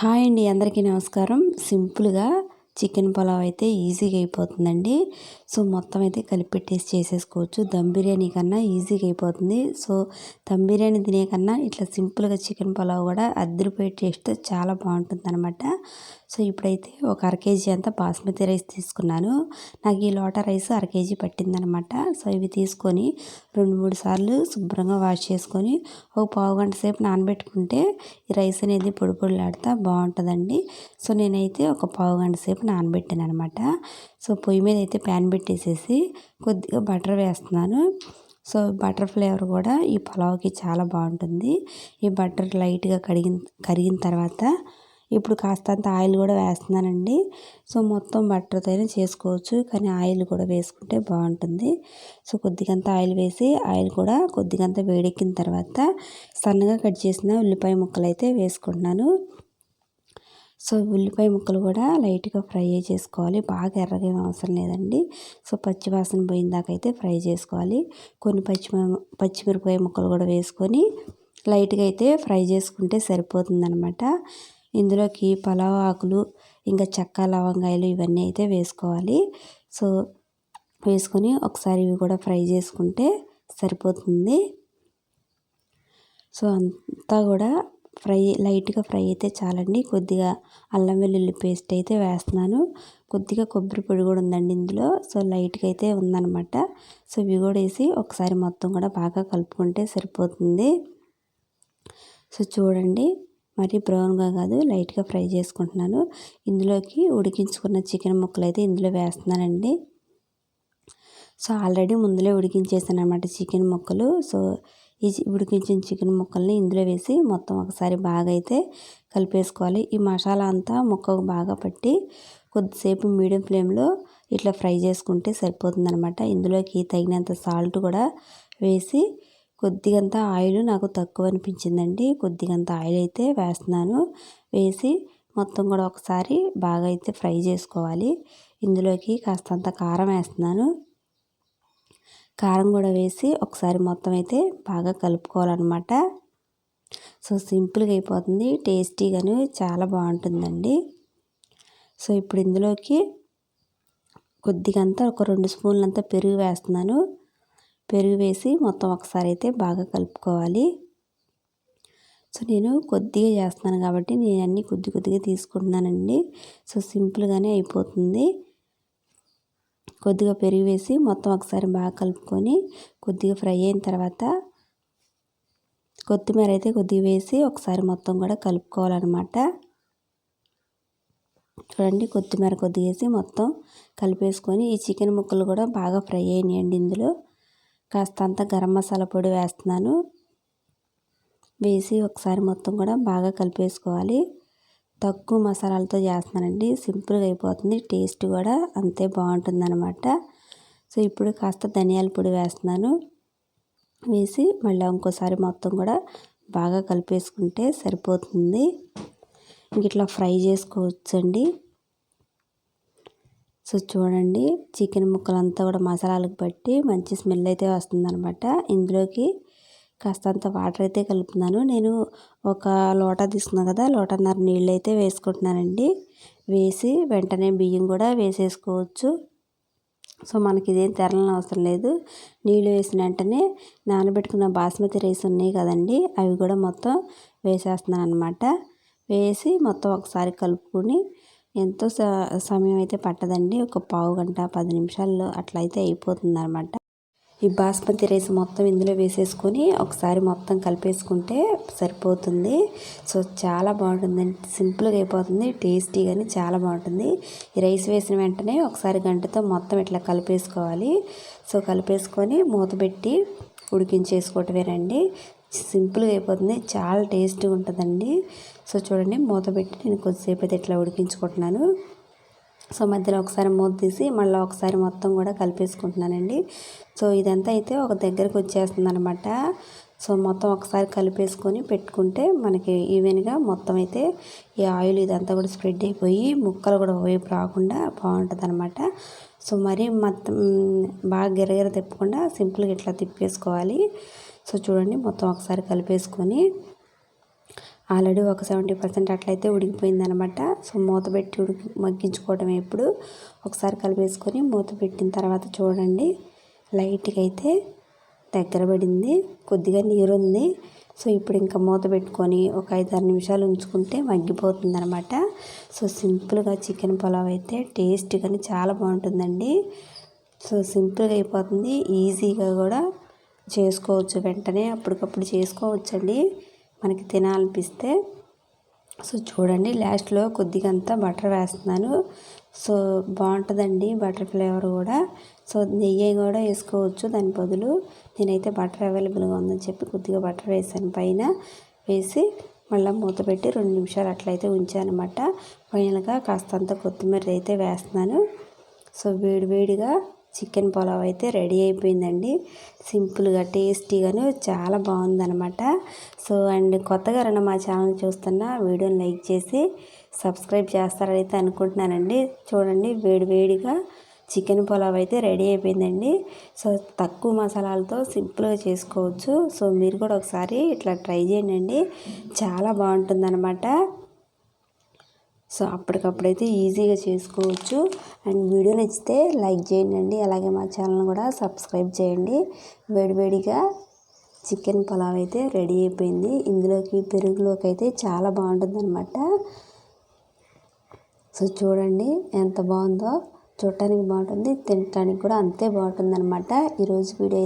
Hi అండి, అందరికీ నమస్కారం. సింపుల్గా చికెన్ పులావ్ అయితే ఈజీగా అయిపోతుందండి. సో మొత్తం అయితే కలిపెట్టేసి చేసేసుకోవచ్చు. దమ్ బిర్యానీ కన్నా ఈజీగా అయిపోతుంది. సో దమ్ బిర్యానీ తినే కన్నా ఇట్లా సింపుల్గా చికెన్ పులావ్ కూడా అద్దరిపోయే టేస్ట్తో చాలా బాగుంటుంది అనమాట. సో ఇప్పుడైతే ఒక అర కేజీ అంతా బాస్మతి రైస్ తీసుకున్నాను. నాకు ఈ లోటా రైస్ అర కేజీ పట్టిందనమాట. సో ఇవి తీసుకొని 2-3 సార్లు శుభ్రంగా వాష్ చేసుకొని ఒక పావు గంట సేపు నానబెట్టుకుంటే ఈ రైస్ అనేది పొడి పొడిలాడుతూ బాగుంటుందండి. సో నేనైతే ఒక పావు గంట సేపు నానబెట్టాను అనమాట. సో పొయ్యి మీద అయితే ప్యాన్ పెట్టేసేసి కొద్దిగా బటర్ వేస్తున్నాను. సో బటర్ ఫ్లేవర్ కూడా ఈ పులావ్కి చాలా బాగుంటుంది. ఈ బటర్ లైట్గా కరిగిన తర్వాత ఇప్పుడు కాస్తంత ఆయిల్ కూడా వేస్తున్నానండి. సో మొత్తం బటర్తోనే చేసుకోవచ్చు, కానీ ఆయిల్ కూడా వేసుకుంటే బాగుంటుంది. సో కొద్దిగంత ఆయిల్ వేసి ఆయిల్ కూడా కొద్దిగంత వేడెక్కిన తర్వాత సన్నగా కట్ చేసిన ఉల్లిపాయ ముక్కలు అయితే వేసుకుంటున్నాను. సో ఉల్లిపాయ ముక్కలు కూడా లైట్గా ఫ్రై చేసుకోవాలి, బాగా ఎర్రగా ఏం అవసరం లేదండి. సో పచ్చివాసన పోయిందాకైతే ఫ్రై చేసుకోవాలి. కొన్ని పచ్చిమిరపకాయ ముక్కలు కూడా వేసుకొని లైట్గా అయితే ఫ్రై చేసుకుంటే సరిపోతుందన్నమాట. ఇందులోకి పలావ్ ఆకులు, ఇంకా చెక్క లవంగాయలు ఇవన్నీ అయితే వేసుకోవాలి. సో వేసుకొని ఒకసారి ఇవి కూడా ఫ్రై చేసుకుంటే సరిపోతుంది. సో అంతా కూడా లైట్గా ఫ్రై అయితే చాలండి. కొద్దిగా అల్లం వెల్లుల్లి పేస్ట్ అయితే వేస్తున్నాను. కొద్దిగా కొబ్బరి పొడి కూడా ఉందండి ఇందులో. సో లైట్గా అయితే ఉందన్నమాట. సో ఇవి కూడా వేసి ఒకసారి మొత్తం కూడా బాగా కలుపుకుంటే సరిపోతుంది. సో చూడండి, మరి బ్రౌన్గా కాదు, లైట్గా ఫ్రై చేసుకుంటున్నాను. ఇందులోకి ఉడికించుకున్న చికెన్ ముక్కలు అయితే ఇందులో వేస్తున్నానండి. సో ఆల్రెడీ ముందులే ఉడికించేసాను అనమాట చికెన్ ముక్కలు. సో ఈ ఉడికించిన చికెన్ ముక్కల్ని ఇందులో వేసి మొత్తం ఒకసారి బాగా అయితే కలిపేసుకోవాలి. ఈ మసాలా అంతా ముక్కకు బాగా పట్టి కొద్దిసేపు మీడియం ఫ్లేమ్లో ఇట్లా ఫ్రై చేసుకుంటే సరిపోతుందనమాట. ఇందులోకి తగినంత సాల్ట్ కూడా వేసి కొద్దిగంత ఆయిల్ నాకు తక్కువ అనిపించిందండి, కొద్దిగంత ఆయిల్ అయితే వేస్తున్నాను. వేసి మొత్తం కూడా ఒకసారి బాగా అయితే ఫ్రై చేసుకోవాలి. ఇందులోకి కాస్తంత కారం వేస్తున్నాను. కారం కూడా వేసి ఒకసారి మొత్తం అయితే బాగా కలుపుకోవాలన్నమాట. సో సింపుల్గా అయిపోతుంది, టేస్టీగాను చాలా బాగుంటుందండి. సో ఇప్పుడు ఇందులోకి కొద్దిగంతా ఒక 2 స్పూన్లంతా పెరుగు వేస్తున్నాను. పెరుగు వేసి మొత్తం ఒకసారి అయితే బాగా కలుపుకోవాలి. సో నేను కొద్దిగా చేస్తున్నాను కాబట్టి నేను అన్నీ కొద్దిగా తీసుకుంటున్నానండి. సో సింపుల్గానే అయిపోతుంది. కొద్దిగా పెరుగు వేసి మొత్తం ఒకసారి బాగా కలుపుకొని కొద్దిగా ఫ్రై అయిన తర్వాత కొత్తిమీర అయితే కొద్దిగా వేసి ఒకసారి మొత్తం కూడా కలుపుకోవాలన్నమాట. చూడండి, కొత్తిమీర కొద్దిగా వేసి మొత్తం కలిపేసుకొని ఈ చికెన్ ముక్కలు కూడా బాగా ఫ్రై అయినాయండి. ఇందులో కాస్తంత గరం మసాలా పొడి వేస్తున్నాను. వేసి ఒకసారి మొత్తం కూడా బాగా కలిపేసుకోవాలి. తక్కువ మసాలాలతో చేస్తున్నానండి, సింపుల్గా అయిపోతుంది, టేస్ట్ కూడా అంతే బాగుంటుందన్నమాట. సో ఇప్పుడు కాస్త ధనియాల పొడి వేస్తున్నాను. వేసి మళ్ళీ ఇంకోసారి మొత్తం కూడా బాగా కలిపేసుకుంటే సరిపోతుంది. ఇంక ఇట్లా ఫ్రై చేసుకోవచ్చండి. సో చూడండి, చికెన్ ముక్కలంతా కూడా మసాలాలకు బట్టి మంచి స్మెల్ అయితే వస్తుందన్నమాట. ఇందులోకి కాస్తంత వాటర్ అయితే కలుపుతున్నాను. నేను ఒక లోటా తీసుకున్నాను కదా, లోటాన్నర నీళ్ళు అయితే వేసుకుంటున్నానండి. వేసి వెంటనే బియ్యం కూడా వేసేసుకోవచ్చు. సో మనకి ఇదేం తెరలని అవసరం లేదు. నీళ్ళు వేసిన వెంటనే నానబెట్టుకున్న బాస్మతి రైస్ ఉన్నాయి కదండి, అవి కూడా మొత్తం వేసేస్తున్నాను అనమాట. వేసి మొత్తం ఒకసారి కలుపుకొని ఎంతో సమయం అయితే పట్టదండి, ఒక పావు గంట 10 నిమిషాల్లో అట్లా అయితే అయిపోతుంది అనమాట. ఈ బాస్మతి రైస్ మొత్తం ఇందులో వేసేసుకొని ఒకసారి మొత్తం కలిపేసుకుంటే సరిపోతుంది. సో చాలా బాగుంటుందండి, సింపుల్గా అయిపోతుంది, టేస్టీగాని చాలా బాగుంటుంది. ఈ రైస్ వేసిన వెంటనే ఒకసారి గంటతో మొత్తం ఇట్లా కలిపేసుకోవాలి. సో కలిపేసుకొని మూత పెట్టి ఉడికించేసుకోవటమేనండి. సింపుల్గా అయిపోతుంది, చాలా టేస్టీగా ఉంటుందండి. సో చూడండి, మూత పెట్టి నేను కొద్దిసేపు అయితే ఇట్లా ఉడికించుకుంటున్నాను. సో మధ్యలో ఒకసారి మూత తీసి మళ్ళీ ఒకసారి మొత్తం కూడా కలిపేసుకుంటున్నానండి. సో ఇదంతా అయితే ఒక దగ్గరకు వచ్చేస్తుంది అనమాట. సో మొత్తం ఒకసారి కలిపేసుకొని పెట్టుకుంటే మనకి ఈవెన్గా మొత్తం అయితే ఈ ఆయిల్ ఇదంతా కూడా స్ప్రెడ్ అయిపోయి ముక్కలు కూడా వైపు రాకుండా బాగుంటుంది అనమాట. సో మరి మొత్తం బాగా గిరగిర తిప్పకుండా సింపుల్గా ఇట్లా తిప్పేసుకోవాలి. సో చూడండి, మొత్తం ఒకసారి కలిపేసుకొని ఆల్రెడీ ఒక 70% అట్లయితే ఉడికిపోయిందనమాట. సో మూత పెట్టి మగ్గించుకోవడం. ఇప్పుడు ఒకసారి కలిపేసుకొని మూత పెట్టిన తర్వాత చూడండి, లైట్గా అయితే దగ్గర పడింది, కొద్దిగా నీరు ఉంది. సో ఇప్పుడు ఇంకా మూత పెట్టుకొని ఒక 5-6 నిమిషాలు ఉంచుకుంటే మగ్గిపోతుంది అనమాట. సో సింపుల్గా చికెన్ పులావ్ అయితే టేస్ట్ కానీ చాలా బాగుంటుందండి. సో సింపుల్గా అయిపోతుంది, ఈజీగా కూడా చేసుకోవచ్చు, వెంటనే అప్పటికప్పుడు చేసుకోవచ్చండి మనకి తినాలనిపిస్తే. సో చూడండి, లాస్ట్లో కొద్దిగా అంతా బటర్ వేస్తున్నాను. సో బాగుంటుందండి బటర్ ఫ్లేవర్ కూడా. సో నెయ్యి కూడా వేసుకోవచ్చు దాని బదులు. నేనైతే బటర్ అవైలబుల్గా ఉందని చెప్పి కొద్దిగా బటర్ వేసాను పైన. వేసి మళ్ళీ మూత పెట్టి 2 నిమిషాలు అట్లయితే ఉంచానమాట. ఫైనల్గా కాస్తంత కొత్తిమీర అయితే వేస్తున్నాను. సో వేడివేడిగా చికెన్ పులావ్ అయితే రెడీ అయిపోయిందండి. సింపుల్గా టేస్టీగాను చాలా బాగుందనమాట. సో అండ్ కొత్తగా రండి మా ఛానల్ చూస్తున్న వీడియోని లైక్ చేసి సబ్స్క్రైబ్ చేస్తారైతే అనుకుంటున్నానండి. చూడండి, వేడివేడిగా చికెన్ పులావ్ అయితే రెడీ అయిపోయిందండి. సో తక్కువ మసాలాలతో సింపుల్గా చేసుకోవచ్చు. సో మీరు కూడా ఒకసారి ఇట్లా ట్రై చేయండి, చాలా బాగుంటుందన్నమాట. సో అప్పటికప్పుడైతే ఈజీగా చేసుకోవచ్చు. అండ్ వీడియో నచ్చితే లైక్ చేయండి, అలాగే మా ఛానల్ కూడా సబ్స్క్రైబ్ చేయండి. వేడివేడిగా చికెన్ పులావ్ అయితే రెడీ అయిపోయింది. ఇందులోకి పెరుగులోకి అయితే చాలా బాగుంటుందన్నమాట. సో చూడండి ఎంత బాగుందో, చూడటానికి బాగుంటుంది, తినటానికి కూడా అంతే బాగుంటుందన్నమాట. ఈరోజు వీడియో